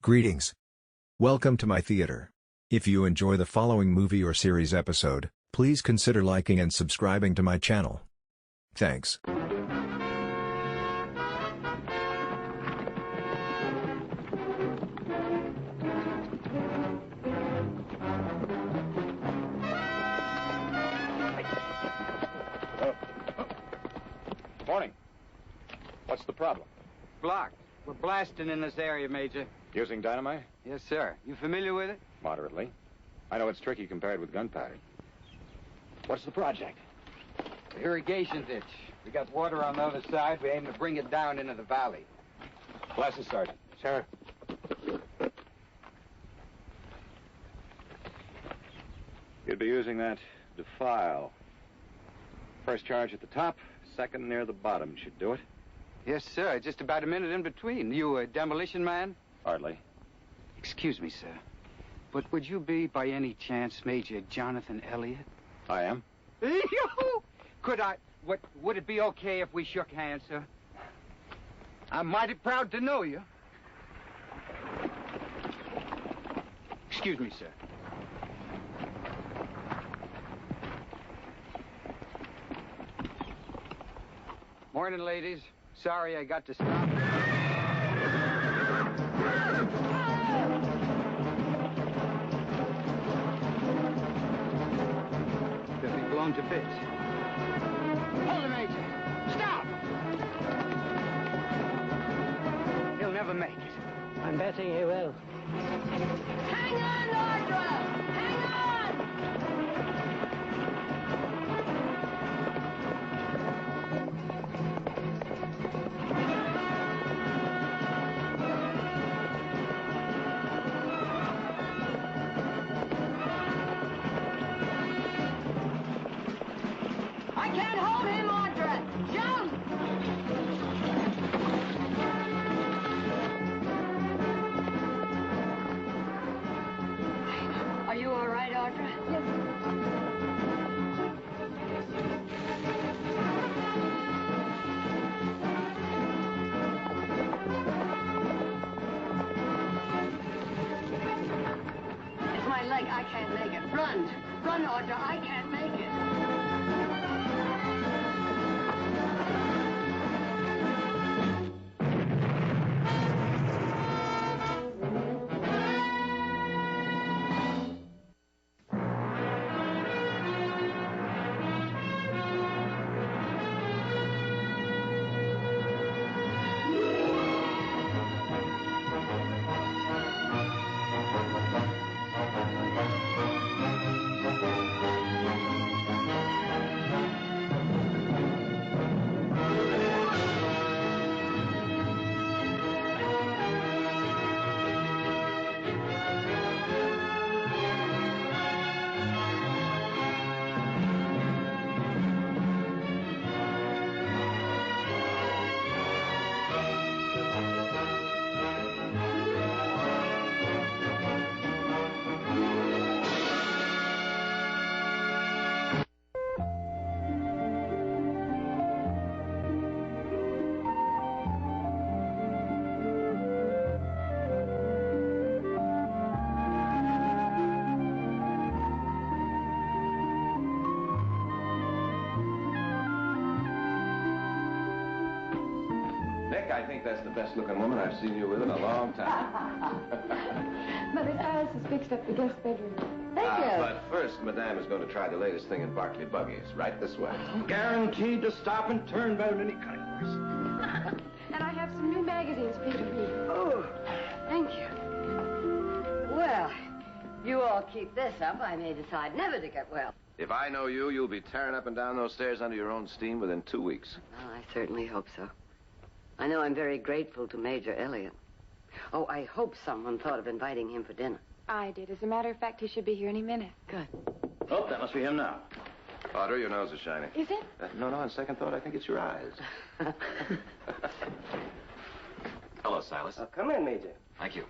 Greetings. Welcome to my theater. If you enjoy the following movie or series episode, please consider liking and subscribing to my channel. Thanks. Morning. What's the problem? Blocked. We're blasting in this area, Major. Using dynamite? Yes, sir. You familiar with it? Moderately. I know it's tricky compared with gunpowder. What's the project? Irrigation ditch. We got water on the other side. We aim to bring it down into the valley. Glasses, Sergeant. Sir. You'd be using that defile. First charge at the top, second near the bottom should do it. Yes, sir. Just about a minute in between. You a demolition man? Hardly. Excuse me, sir. But would you be, by any chance, Major Jonathan Elliott? I am. Could I... Would it be okay if we shook hands, sir? I'm mighty proud to know you. Excuse me, sir. Morning, ladies. Sorry I got to stop. They'll be blown to bits. Hold it, Major. Stop! He'll never make it. I'm betting he will. Hang on, Audra! Hang on! I can't hold him, Audra! Jump! Are you all right, Audra? Yes. It's my leg. I can't make it. Run. Run, Audra. I can't make it. Nick, I think that's the best-looking woman I've seen you with in a long time. Mother Cyrus has fixed up the guest bedroom. Thank you. But first, Madame is going to try the latest thing in Barclay buggies. Right this way. Guaranteed to stop and turn better than any kind of horse. And I have some new magazines for you to read. Oh, thank you. Well, you all keep this up, I may decide never to get well. If I know you, you'll be tearing up and down those stairs under your own steam within 2 weeks. Well, I certainly hope so. I know I'm very grateful to Major Elliott. Oh, I hope someone thought of inviting him for dinner. I did. As a matter of fact, he should be here any minute. Good. Oh, that must be him now. Audrey, your nose is shiny. Is it? No, on second thought, I think it's your eyes. Hello, Silas. Come in, Major. Thank you.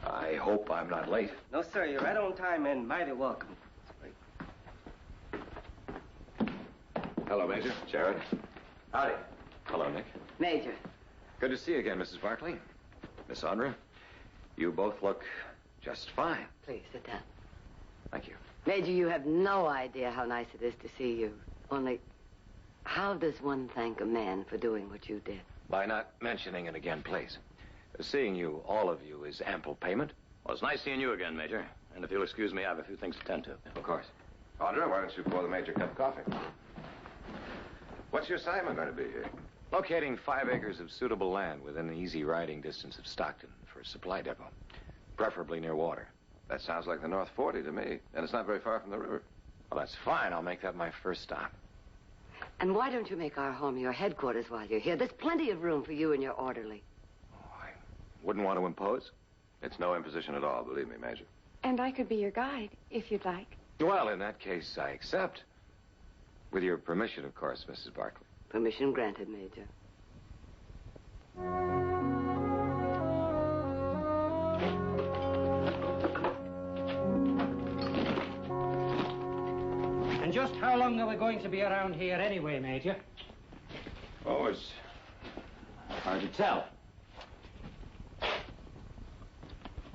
I hope I'm not late. No, sir, you're right on time and mighty welcome. Hello, Major. Jared. Howdy. Hello, Nick. Major. Good to see you again, Mrs. Barclay. Miss Audrey. You both look just fine. Please, sit down. Thank you. Major, you have no idea how nice it is to see you. Only, how does one thank a man for doing what you did? By not mentioning it again, please. Seeing you, all of you, is ample payment. Well, it's nice seeing you again, Major. And if you'll excuse me, I have a few things to tend to. Of course. Audra, why don't you pour the Major a cup of coffee? What's your assignment going to be here? Locating 5 acres of suitable land within easy riding distance of Stockton for a supply depot, preferably near water. That sounds like the North 40 to me, and it's not very far from the river. Well, that's fine. I'll make that my first stop. And why don't you make our home your headquarters while you're here? There's plenty of room for you and your orderly. Oh, I wouldn't want to impose. It's no imposition at all, believe me, Major. And I could be your guide, if you'd like. Well, in that case, I accept. With your permission, of course, Mrs. Barkley. Permission granted, Major. And just how long are we going to be around here anyway, Major? Oh, it's hard to tell.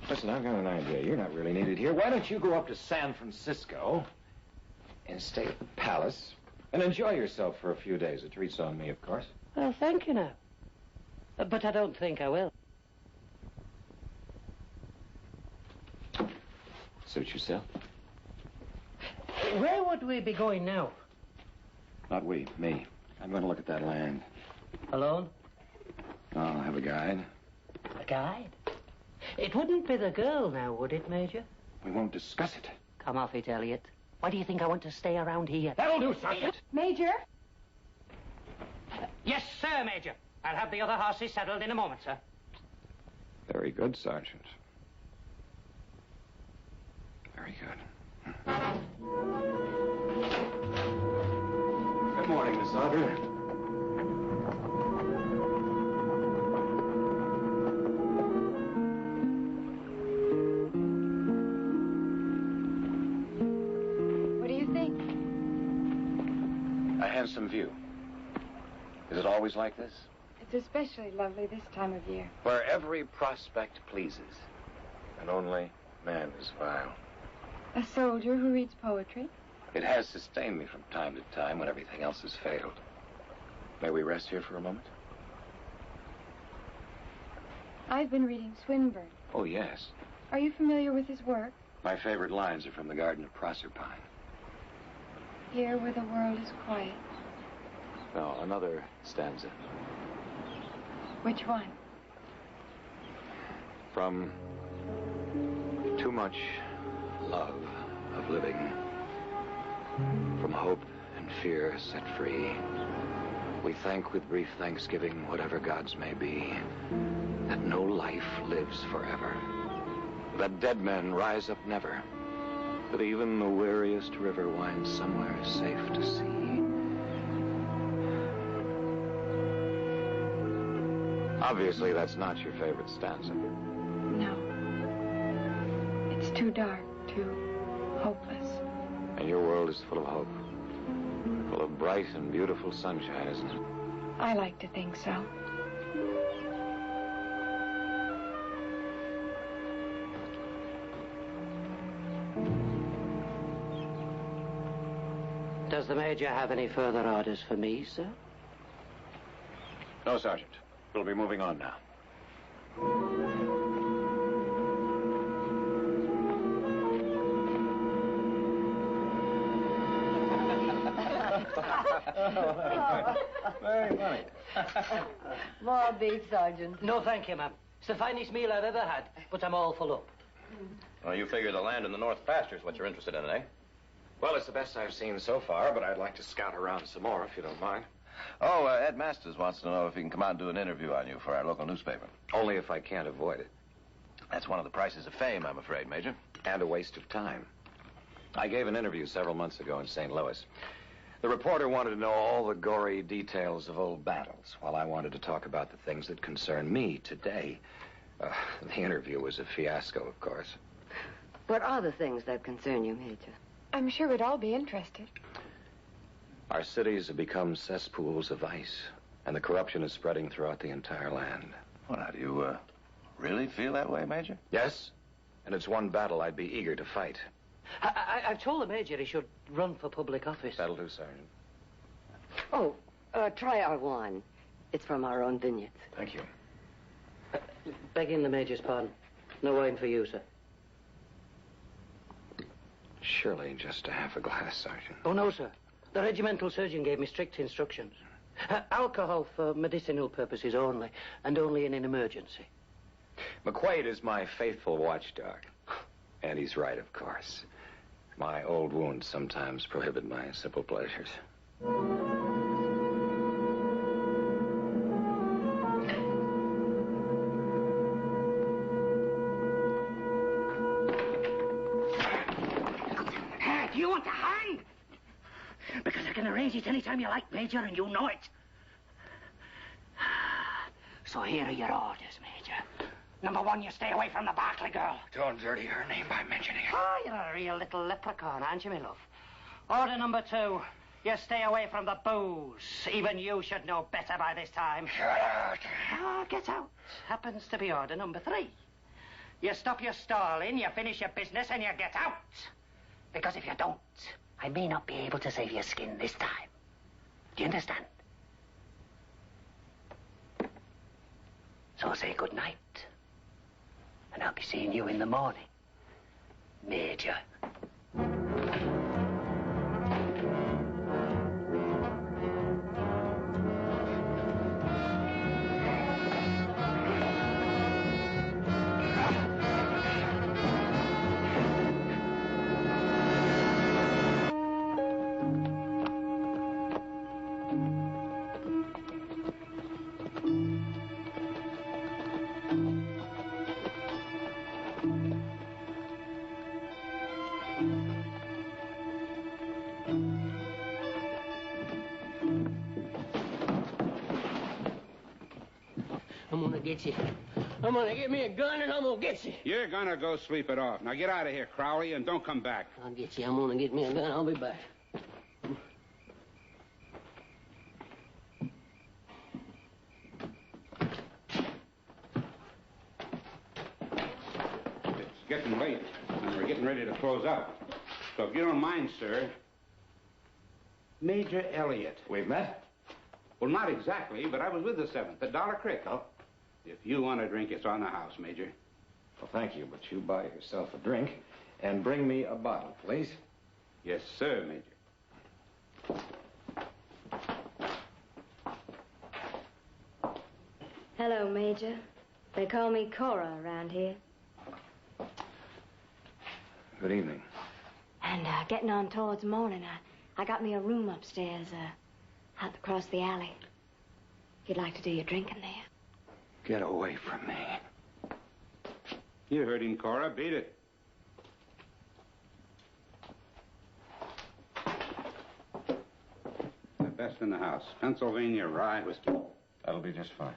Listen, I've got an idea. You're not really needed here. Why don't you go up to San Francisco and stay at the Palace and enjoy yourself for a few days? A treat's on me, of course. Well, thank you now. But I don't think I will. Suit yourself. Where would we be going now? Not we, me. I'm going to look at that land. Alone? I'll have a guide. A guide? It wouldn't be the girl now, would it, Major? We won't discuss it. Come off it, Elliot. Why do you think I want to stay around here? That'll do, Sergeant. Major? Yes, sir, Major. I'll have the other horses saddled in a moment, sir. Very good, Sergeant. Very good. Good morning, Miss Audrey. What do you think? A handsome view. Is it always like this? It's especially lovely this time of year. Where every prospect pleases, and only man is vile. A soldier who reads poetry? It has sustained me from time to time when everything else has failed. May we rest here for a moment? I've been reading Swinburne. Oh, yes. Are you familiar with his work? My favorite lines are from the Garden of Proserpine. Here where the world is quiet. No, another stanza. Which one? From too much love of living, from hope and fear set free, we thank with brief thanksgiving whatever gods may be, that no life lives forever, that dead men rise up never, that even the weariest river winds somewhere safe to sea. Obviously, that's not your favorite stanza. No. It's too dark, too hopeless. And your world is full of hope. Full of bright and beautiful sunshine, isn't it? I like to think so. Does the Major have any further orders for me, sir? No, Sergeant. We'll be moving on now. Very funny. More beef, Sergeant. No, thank you, ma'am. It's the finest meal I've ever had, but I'm all full up. Well, you figure the land in the North pasture is what you're interested in, eh? Well, it's the best I've seen so far, but I'd like to scout around some more, if you don't mind. Oh, Ed Masters wants to know if he can come out and do an interview on you for our local newspaper. Only if I can't avoid it. That's one of the prices of fame, I'm afraid, Major. And a waste of time. I gave an interview several months ago in St. Louis. The reporter wanted to know all the gory details of old battles, while I wanted to talk about the things that concern me today. The interview was a fiasco, of course. What are the things that concern you, Major? I'm sure we'd all be interested. Our cities have become cesspools of ice, and the corruption is spreading throughout the entire land. Well, now, do you Really feel that way, Major? Yes, and it's one battle I'd be eager to fight. I've told the Major he should run for public office. That'll do, Sergeant. Oh, try our wine. It's from our own vineyards. Thank you. Begging the Major's pardon. No wine for you, sir. Surely just a half a glass, Sergeant. Oh, no, sir. The regimental surgeon gave me strict instructions. Alcohol for medicinal purposes only, and only in an emergency. McQuaid is my faithful watchdog. And he's right, of course. My old wounds sometimes prohibit my simple pleasures. Do you want to hang? Because I can arrange it any time you like, Major, and you know it. So here are your orders, Major. Number 1, you stay away from the Barclay girl. Don't dirty her name by mentioning it. Oh, you're a real little leprechaun, aren't you, my love? Order number 2, you stay away from the booze. Even you should know better by this time. Get out. Oh, get out. Happens to be order number 3. You stop your stalling, you finish your business, and you get out. Because if you don't, I may not be able to save your skin this time. Do you understand? So say good night. And I'll be seeing you in the morning, Major. I'm gonna get you. I'm gonna get me a gun and I'm gonna get you. You're gonna go sleep it off. Now get out of here, Crowley, and don't come back. I'll get you. I'm gonna get me a gun. I'll be back. It's getting late, and we're getting ready to close up. So if you don't mind, sir, Major Elliott. We've met? Well, not exactly, but I was with the 7th at Dollar Creek. Oh. If you want a drink, it's on the house, Major. Well, thank you, but you buy yourself a drink and bring me a bottle, please. Yes, sir, Major. Hello, Major. They call me Cora around here. Good evening. And getting on towards morning, I got me a room upstairs, out across the alley. If you'd like to do your drinking there. Get away from me. You heard him, Cora. Beat it. The best in the house. Pennsylvania rye whiskey. That'll be just fine.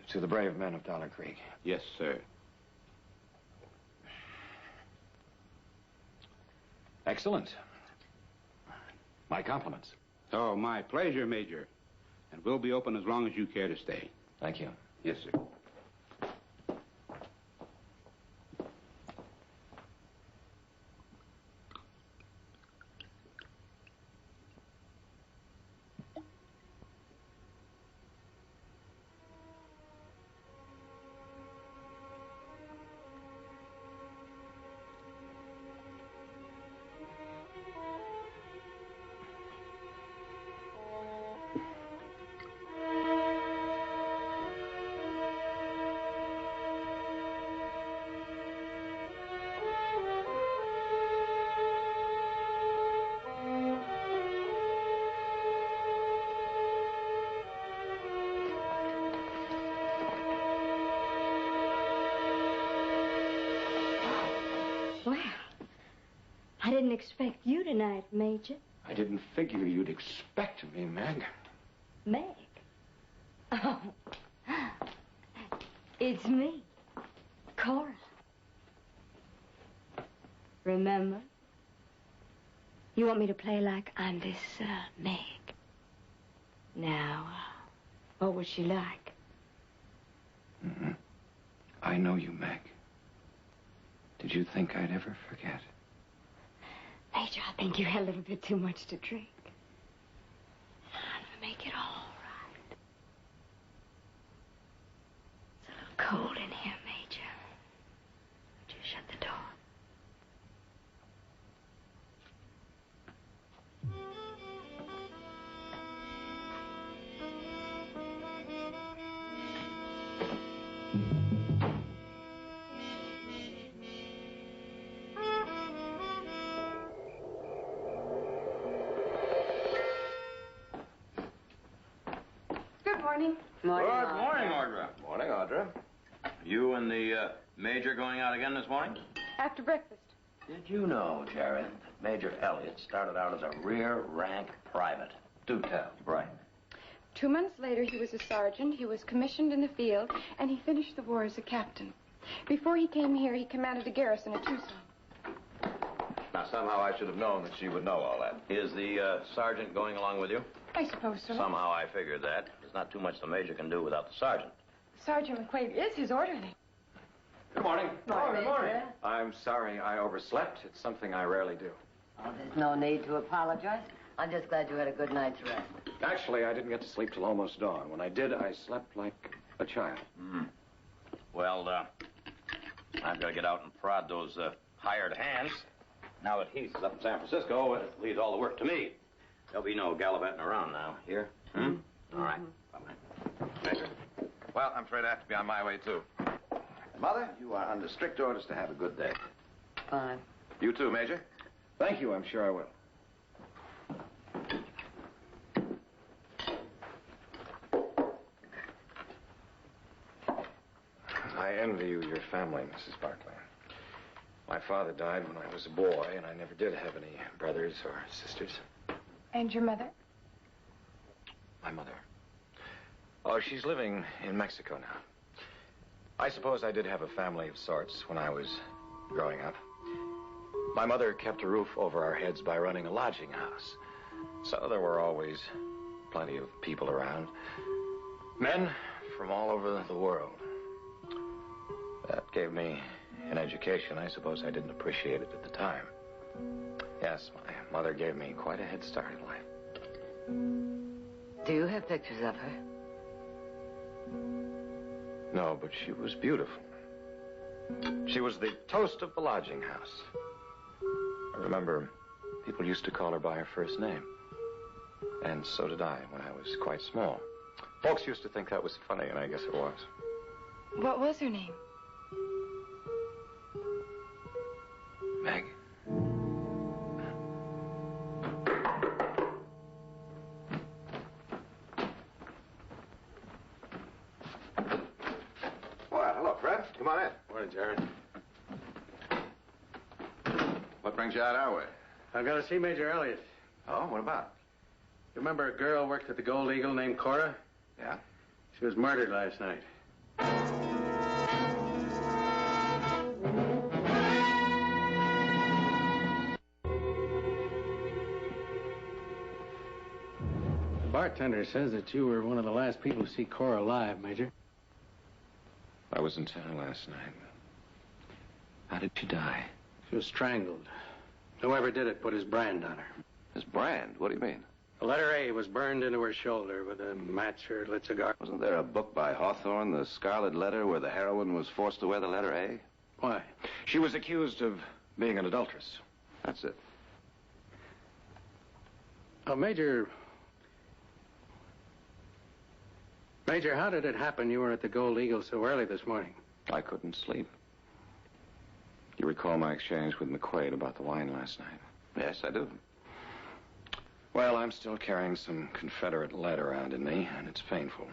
To the brave men of Dollar Creek. Yes, sir. Excellent. My compliments. Oh, my pleasure, Major. And we'll be open as long as you care to stay. Thank you. Yes, sir. Well, I didn't expect you tonight, Major. I didn't figure you'd expect me, Meg. Meg? Oh, it's me, Cora. Remember? You want me to play like I'm this, Meg. Now, what was she like? Mm-hmm. I know you, Meg. Did you think I'd ever forget? Major, I think you had a little bit too much to drink. I'm gonna make it all right. It's a little cold in here, Major. Would you shut the door? Morning. Good morning, Audra. Morning, Audra. You and the Major going out again this morning? After breakfast. Did you know, Jerry, that Major Elliott started out as a rear-rank private? Do tell. Right. 2 months later, he was a sergeant, he was commissioned in the field, and he finished the war as a captain. Before he came here, he commanded a garrison at Tucson. Now, somehow I should have known that she would know all that. Is the sergeant going along with you? I suppose so. Somehow I figured that. There's not too much the Major can do without the sergeant. Sergeant McQuaid is his orderly. Good morning. Morning, Major. I'm sorry I overslept. It's something I rarely do. Oh, there's no need to apologize. I'm just glad you had a good night's rest. Actually, I didn't get to sleep till almost dawn. When I did, I slept like a child. Mm. Well, I've got to get out and prod those hired hands. Now that Heath is up in San Francisco, it leaves all the work to me. There'll be no gallivanting around now. Here? Hmm? All right. Bye-bye. Major? Well, I'm afraid I have to be on my way, too. Mother, you are under strict orders to have a good day. Fine. You too, Major. Thank you. I'm sure I will. I envy you your family, Mrs. Barclay. My father died when I was a boy, and I never did have any brothers or sisters. And your mother? My mother. Oh, she's living in Mexico now. I suppose I did have a family of sorts when I was growing up. My mother kept a roof over our heads by running a lodging house. So there were always plenty of people around. Men from all over the world. That gave me an education. I suppose I didn't appreciate it at the time. Yes, my mother gave me quite a head start in life. Do you have pictures of her? No, but she was beautiful. She was the toast of the lodging house. I remember people used to call her by her first name. And so did I when I was quite small. Folks used to think that was funny, and I guess it was. What was her name? Meg. Well, hello, Fred. Come on in. Morning, Jared. What brings you out our way? I've got to see Major Elliott. Oh, what about? You remember a girl worked at the Gold Eagle named Cora? Yeah? She was murdered last night. The bartender says that you were one of the last people to see Cora alive, Major. I was in town last night. How did she die? She was strangled. Whoever did it put his brand on her. His brand? What do you mean? The letter A was burned into her shoulder with a match or lit cigar. Wasn't there a book by Hawthorne, The Scarlet Letter, where the heroine was forced to wear the letter A? Why? She was accused of being an adulteress. That's it. Oh, Major, how did it happen you were at the Gold Eagle so early this morning? I couldn't sleep. You recall my exchange with McQuaid about the wine last night? Yes, I do. Well, I'm still carrying some Confederate lead around in me, and it's painful.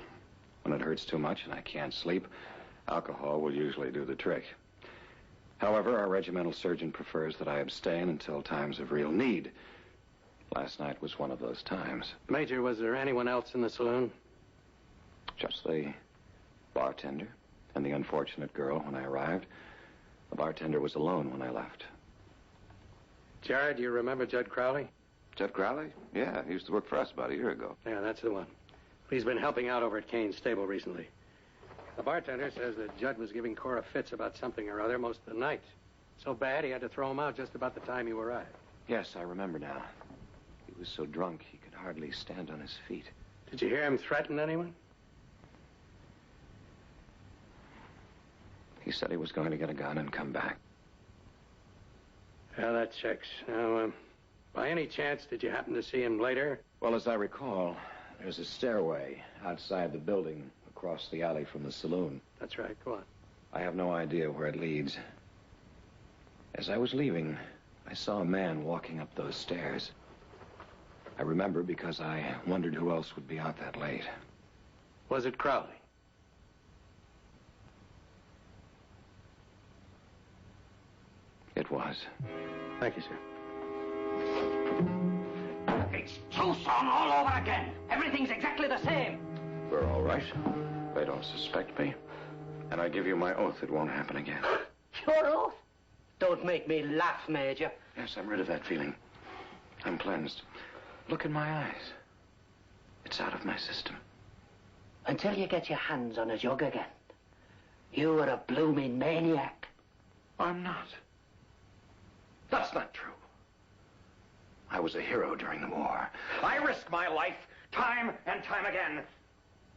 When it hurts too much and I can't sleep, alcohol will usually do the trick. However, our regimental surgeon prefers that I abstain until times of real need. Last night was one of those times. Major, was there anyone else in the saloon? Just the bartender and the unfortunate girl when I arrived. The bartender was alone when I left. Jared, do you remember Judd Crowley? Judd Crowley? Yeah, he used to work for us about a year ago. Yeah, that's the one. He's been helping out over at Kane's stable recently. The bartender says that Judd was giving Cora fits about something or other most of the night. So bad he had to throw him out just about the time you arrived. Yes, I remember now. He was so drunk he could hardly stand on his feet. Did you hear him threaten anyone? He said he was going to get a gun and come back. Yeah, that checks. Now, by any chance, did you happen to see him later? Well, as I recall, there's a stairway outside the building across the alley from the saloon. That's right. Go on. I have no idea where it leads. As I was leaving, I saw a man walking up those stairs. I remember because I wondered who else would be out that late. Was it Crowley? It was. Thank you, sir. It's Tucson all over again. Everything's exactly the same. We're all right. They don't suspect me. And I give you my oath it won't happen again. Your oath? Don't make me laugh, Major. Yes, I'm rid of that feeling. I'm cleansed. Look in my eyes. It's out of my system. Until you get your hands on a jug again, you were a blooming maniac. I'm not. That's not true. I was a hero during the war. I risked my life time and time again.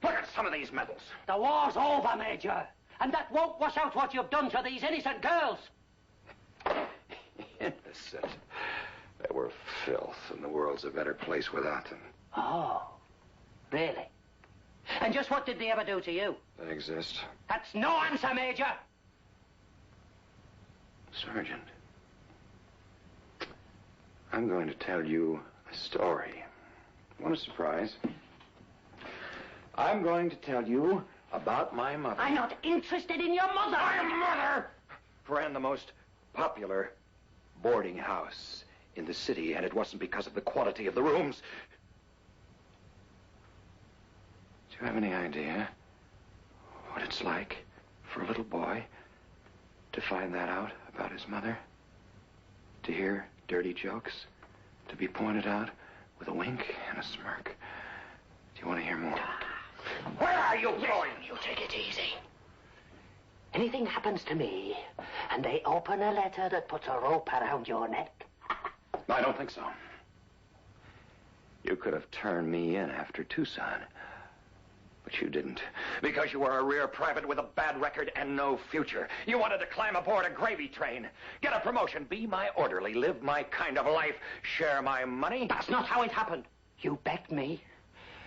Look at some of these medals. The war's over, Major. And that won't wash out what you've done to these innocent girls. Innocent. They were filth, and the world's a better place without them. Oh, really? And just what did they ever do to you? They exist. That's no answer, Major. Sergeant, I'm going to tell you a story. Want a surprise? I'm going to tell you about my mother. I'm not interested in your mother. My mother ran the most popular boarding house in the city, and it wasn't because of the quality of the rooms. Do you have any idea what it's like for a little boy to find that out about his mother? To hear dirty jokes? To be pointed out with a wink and a smirk? Do you want to hear more? Where are you going? You take it easy. Anything happens to me, and they open a letter that puts a rope around your neck. I don't think so. You could have turned me in after Tucson, but you didn't. Because you were a rear private with a bad record and no future. You wanted to climb aboard a gravy train, get a promotion, be my orderly, live my kind of life, share my money. That's not how it happened. You begged me.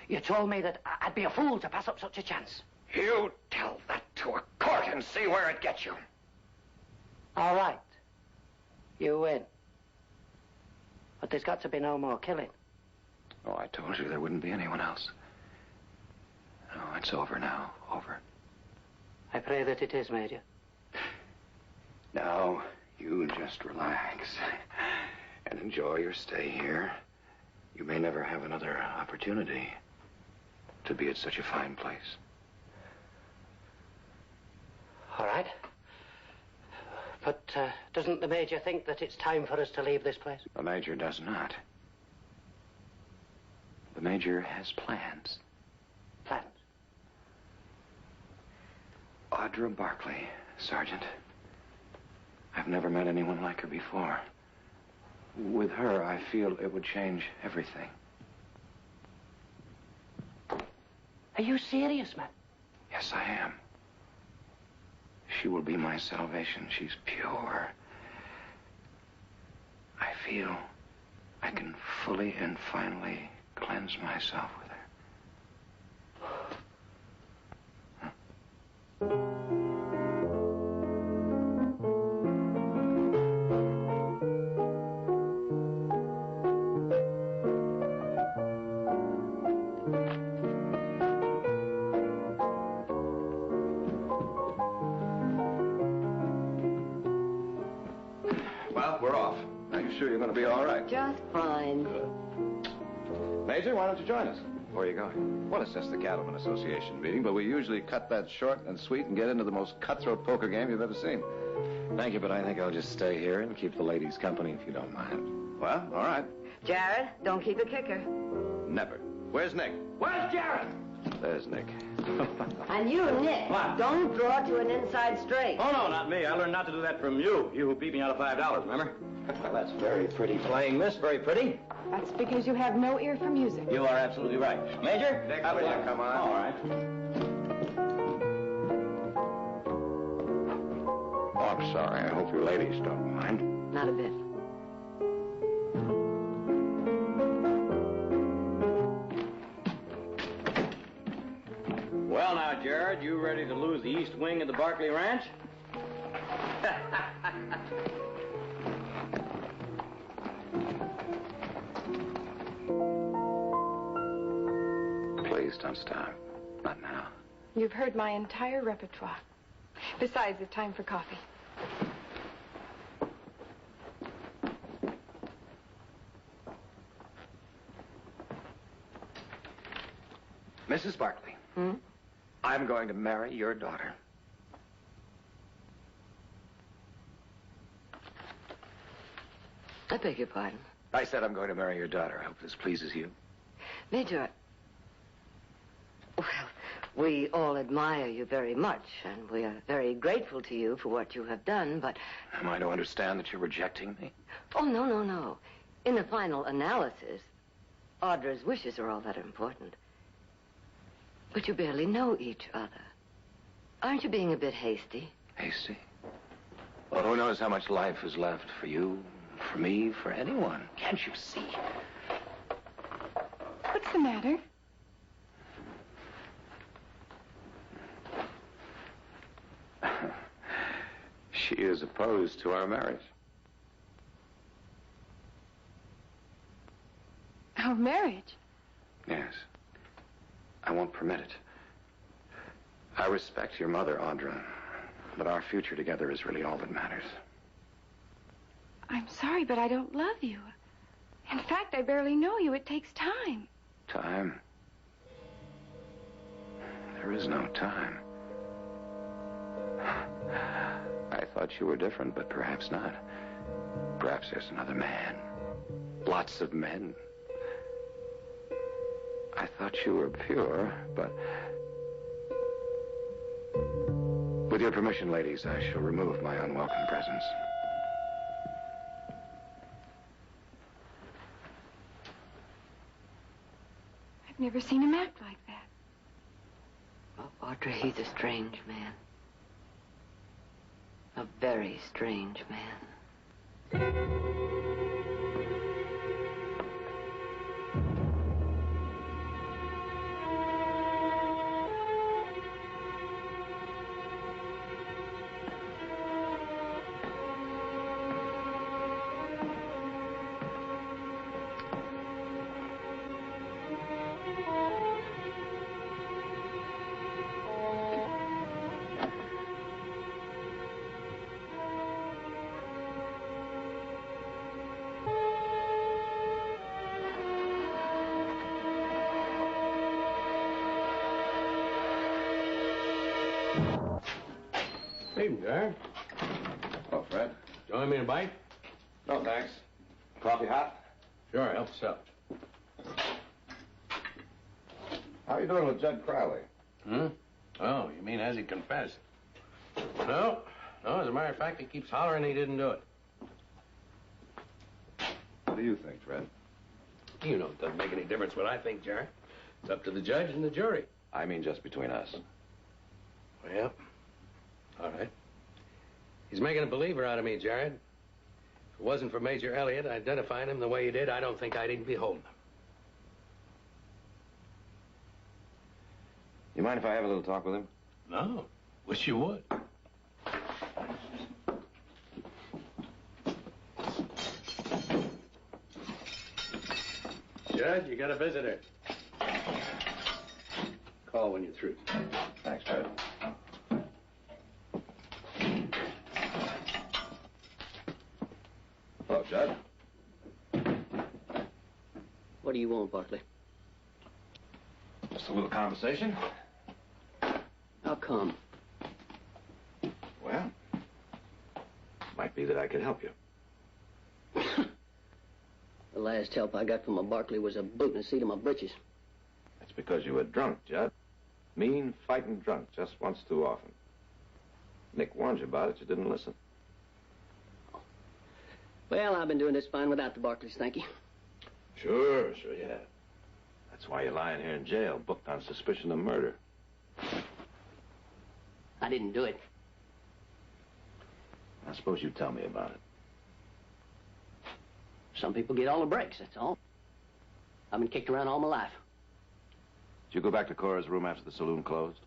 You told me that I'd be a fool to pass up such a chance. You tell that to a court and see where it gets you. All right. You win. But there's got to be no more killing. Oh, I told you there wouldn't be anyone else. No, it's over now. Over. I pray that it is, Major. Now, you just relax and enjoy your stay here. You may never have another opportunity to be at such a fine place. All right. But doesn't the Major think that it's time for us to leave this place? The Major does not. The Major has plans. Plans? Audra Barkley, Sergeant. I've never met anyone like her before. With her, I feel it would change everything. Are you serious, man? Yes, I am. She will be my salvation. She's pure. I feel I can fully and finally cleanse myself with her. Well, we're off. Are you sure you're going to be all right? Just fine. Good. Major, why don't you join us? Where are you going? Well, it's just the Cattlemen Association meeting, but we usually cut that short and sweet and get into the most cutthroat poker game you've ever seen. Thank you, but I think I'll just stay here and keep the ladies company if you don't mind. Well, all right. Jared, don't keep a kicker. Never. Where's Nick? Where's Jared? There's Nick. And you, Nick, What? don't draw to an inside straight. Oh, no, not me. I learned not to do that from you. You who beat me out of $5, remember? Well, that's very pretty playing, miss. Very pretty. That's because you have no ear for music. You are absolutely right. Major? Nick, how will would you come on? All right. Oh, I'm sorry. I hope you ladies don't mind. Not a bit. Well, now, Jared, you ready to lose the east wing of the Barkley Ranch? Please don't stop. Not now. You've heard my entire repertoire. Besides, it's time for coffee. Mrs. Barkley, Hmm? I'm going to marry your daughter. I beg your pardon. I said I'm going to marry your daughter. I hope this pleases you. Major, well, we all admire you very much, and we are very grateful to you for what you have done, but... Am I to understand that you're rejecting me? Oh, no, no, no. In the final analysis, Audra's wishes are all that important. But you barely know each other. Aren't you being a bit hasty? Hasty? Well, who knows how much life is left for you, for me, for anyone? Can't you see? What's the matter? She is opposed to our marriage. Our marriage? Yes. I won't permit it. I respect your mother, Audra, but our future together is really all that matters. I'm sorry, but I don't love you. In fact, I barely know you. It takes time. Time? There is no time. I thought you were different, but perhaps not. Perhaps there's another man. Lots of men. I thought you were pure, but... With your permission, ladies, I shall remove my unwelcome presence. I've never seen him act like that. Oh, Audra, he's a strange man. A very strange man. Evening, Jared. Oh, Fred? Join me in a bite? No, thanks. Coffee hot? Sure, help yourself. How are you doing with Judd Crowley? Hmm? Oh, you mean has he confessed? No. No, as a matter of fact, he keeps hollering he didn't do it. What do you think, Fred? You know it doesn't make any difference what I think, Jared. It's up to the judge and the jury. I mean just between us. Well, all right. He's making a believer out of me, Jared. If it wasn't for Major Elliott identifying him the way he did, I don't think I'd even be holding him. You mind if I have a little talk with him? No. Wish you would. Judge, you got a visitor. Call when you're through. Thanks, Fred. Hello, Judd. What do you want, Barkley? Just a little conversation. How come? Well, Might be that I could help you. The last help I got from a Barkley was a boot in the seat of my britches. That's because you were drunk, Judd. Mean, fighting drunk, just once too often. Nick warned you about it. You didn't listen. Well, I've been doing this fine without the Barkleys, thank you. Sure you have. That's why you're lying here in jail, booked on suspicion of murder. I didn't do it. I suppose you tell me about it. Some people get all the breaks, that's all. I've been kicked around all my life. Did you go back to Cora's room after the saloon closed?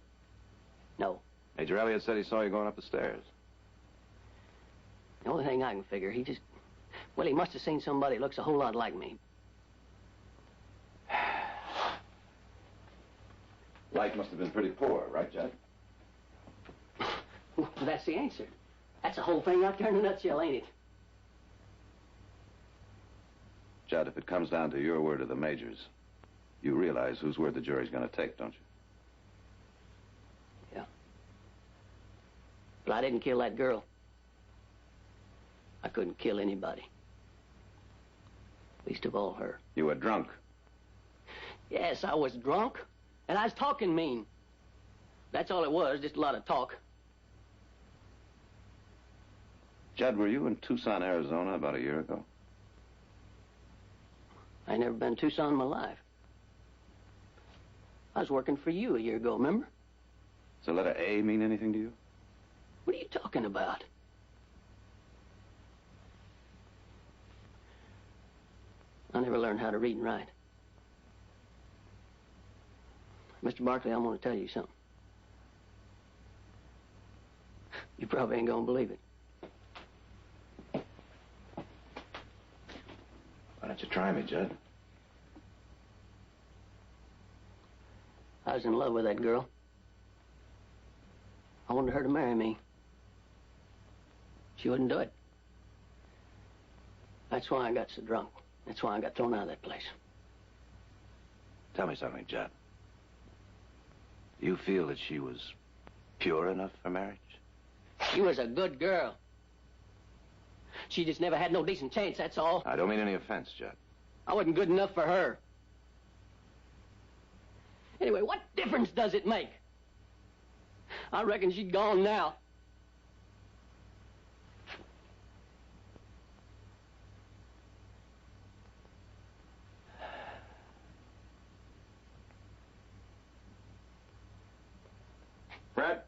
No. Major Elliott said he saw you going up the stairs. The only thing I can figure, well, he must have seen somebody who looks a whole lot like me. Life must have been pretty poor, right, Judd? Well, that's the answer. That's the whole thing out there in a nutshell, ain't it? Judd, if it comes down to your word or the Major's, you realize whose word the jury's going to take, don't you? Yeah. But I didn't kill that girl. I couldn't kill anybody. Least of all her. You were drunk. Yes, I was drunk. And I was talking mean. That's all it was, just a lot of talk. Judd, were you in Tucson, Arizona about a year ago? I never been to Tucson in my life. I was working for you a year ago, remember? Does the letter A mean anything to you? What are you talking about? I never learned how to read and write. Mr. Barkley, I'm going to tell you something. You probably ain't going to believe it. Why don't you try me, Judd? I was in love with that girl. I wanted her to marry me. She wouldn't do it. That's why I got so drunk. That's why I got thrown out of that place. Tell me something, Judd. Do you feel that she was pure enough for marriage? She was a good girl. She just never had no decent chance, that's all. I don't mean any offense, Judd. I wasn't good enough for her. Anyway, what difference does it make? I reckon she's gone now. Brett?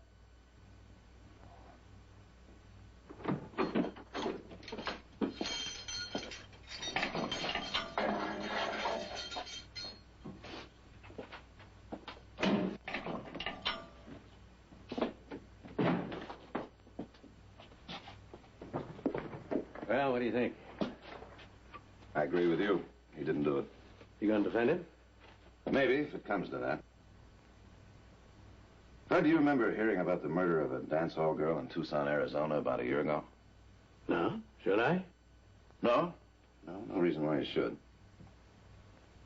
Well, what do you think? I agree with you. He didn't do it. You gonna defend him? Maybe, if it comes to that. Fred, do you remember hearing about the murder of a dance hall girl in Tucson, Arizona about a year ago? No. Should I? No? No reason why you should.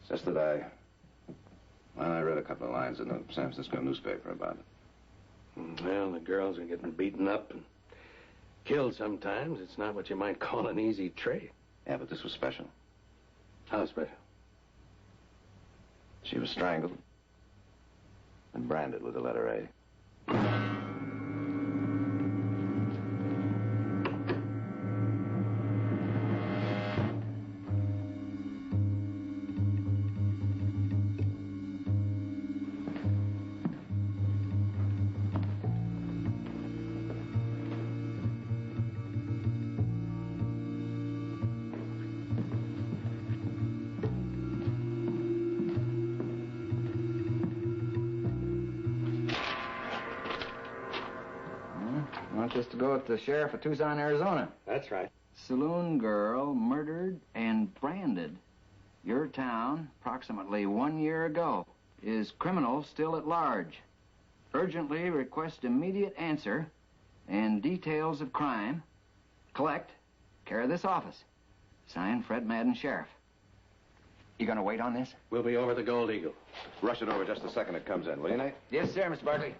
It's just that I read a couple of lines in the San Francisco newspaper about it. Well, the girls are getting beaten up and killed sometimes. It's not what you might call an easy trade. Yeah, but this was special. How special? She was strangled and branded with the letter A. Just to go with the sheriff of Tucson, Arizona. That's right. Saloon girl murdered and branded. Your town, approximately 1 year ago, is criminal still at large. Urgently request immediate answer and details of crime. Collect, care of this office. Signed, Fred Madden, Sheriff. You gonna wait on this? We'll be over the Gold Eagle. Rush it over just the second it comes in, will you, Nate? Yes, sir, Mr. Barkley.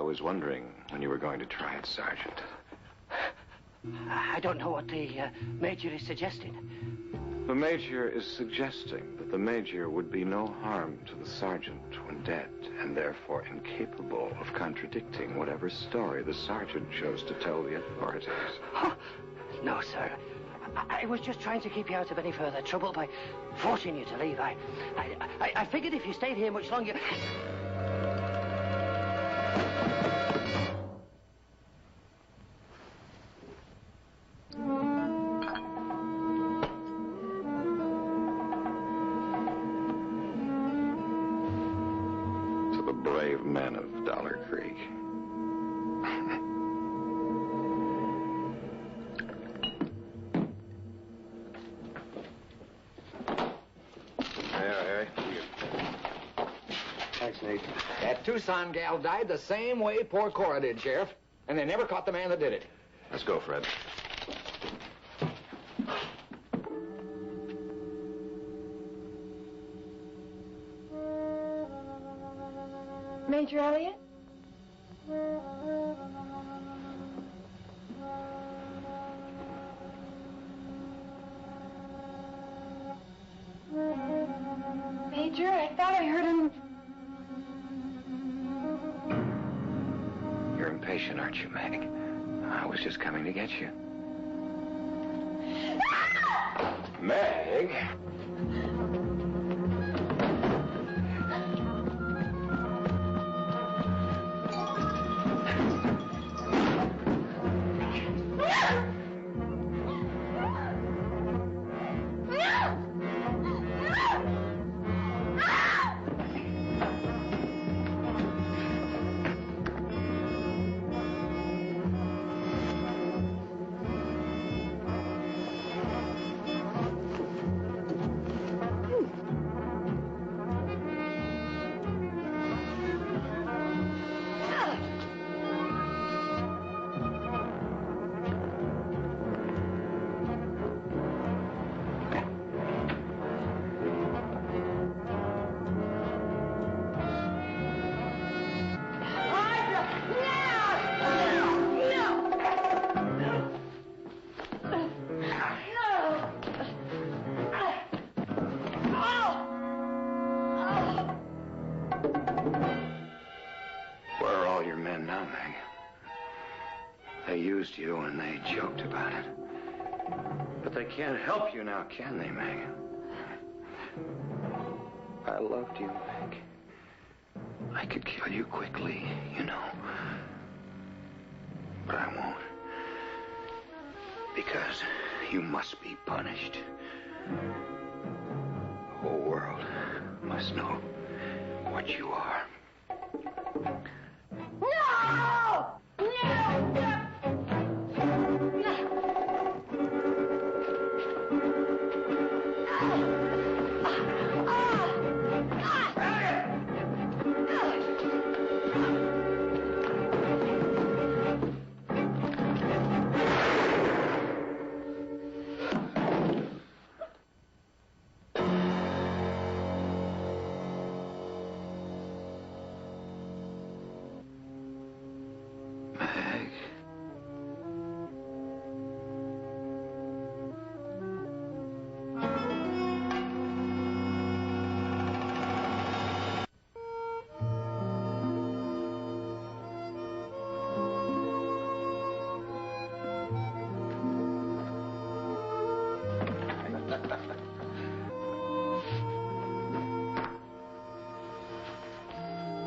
was wondering when you were going to try it, Sergeant. I don't know what the Major is suggesting. The Major is suggesting that the Major would be no harm to the Sergeant when dead, and therefore incapable of contradicting whatever story the Sergeant chose to tell the authorities. Huh? No, sir. I was just trying to keep you out of any further trouble by forcing you to leave. I figured if you stayed here much longer... To the brave men of Dollar Creek. Thanks, Nate. That Tucson gal died the same way poor Cora did, Sheriff. And they never caught the man that did it. Let's go, Fred. Major Elliott? Major, I thought I heard him. You're impatient, aren't you, Meg? I was just coming to get you. Meg? Where are all your men now, Meg? They used you and they joked about it. But they can't help you now, can they, Meg? I loved you, Meg. I could kill you quickly, you know. But I won't. Because you must be punished. The whole world must know what you are. No! No!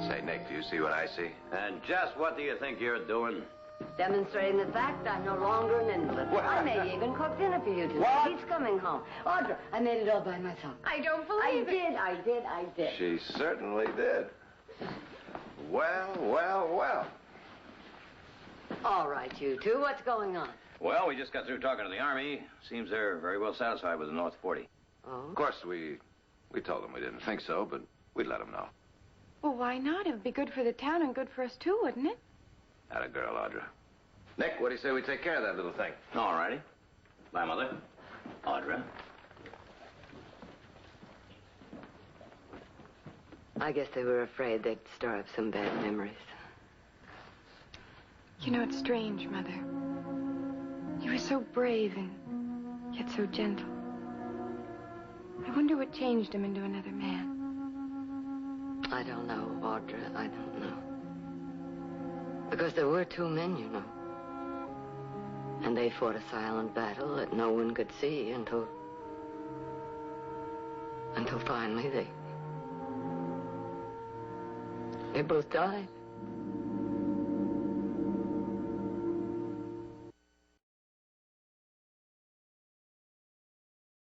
Say, Nick, do you see what I see? And just what do you think you're doing? Demonstrating the fact I'm no longer an invalid. What? I may even cook dinner for you tonight. What? He's coming home. Audra, I made it all by myself. I don't believe it. I did. She certainly did. Well, well, well. All right, you two, what's going on? Well, we just got through talking to the Army. Seems they're very well satisfied with the North 40. Oh? Of course, we told them we didn't think so, but we'd let them know. Well, why not? It would be good for the town and good for us, too, wouldn't it? Atta girl, Audra. Nick, what do you say we take care of that little thing? All righty. Bye, Mother. Audra. I guess they were afraid they'd stir up some bad memories. You know, it's strange, Mother. He was so brave and yet so gentle. I wonder what changed him into another man. I don't know, Audra. I don't know. Because there were two men, you know. And they fought a silent battle that no one could see until finally they both died.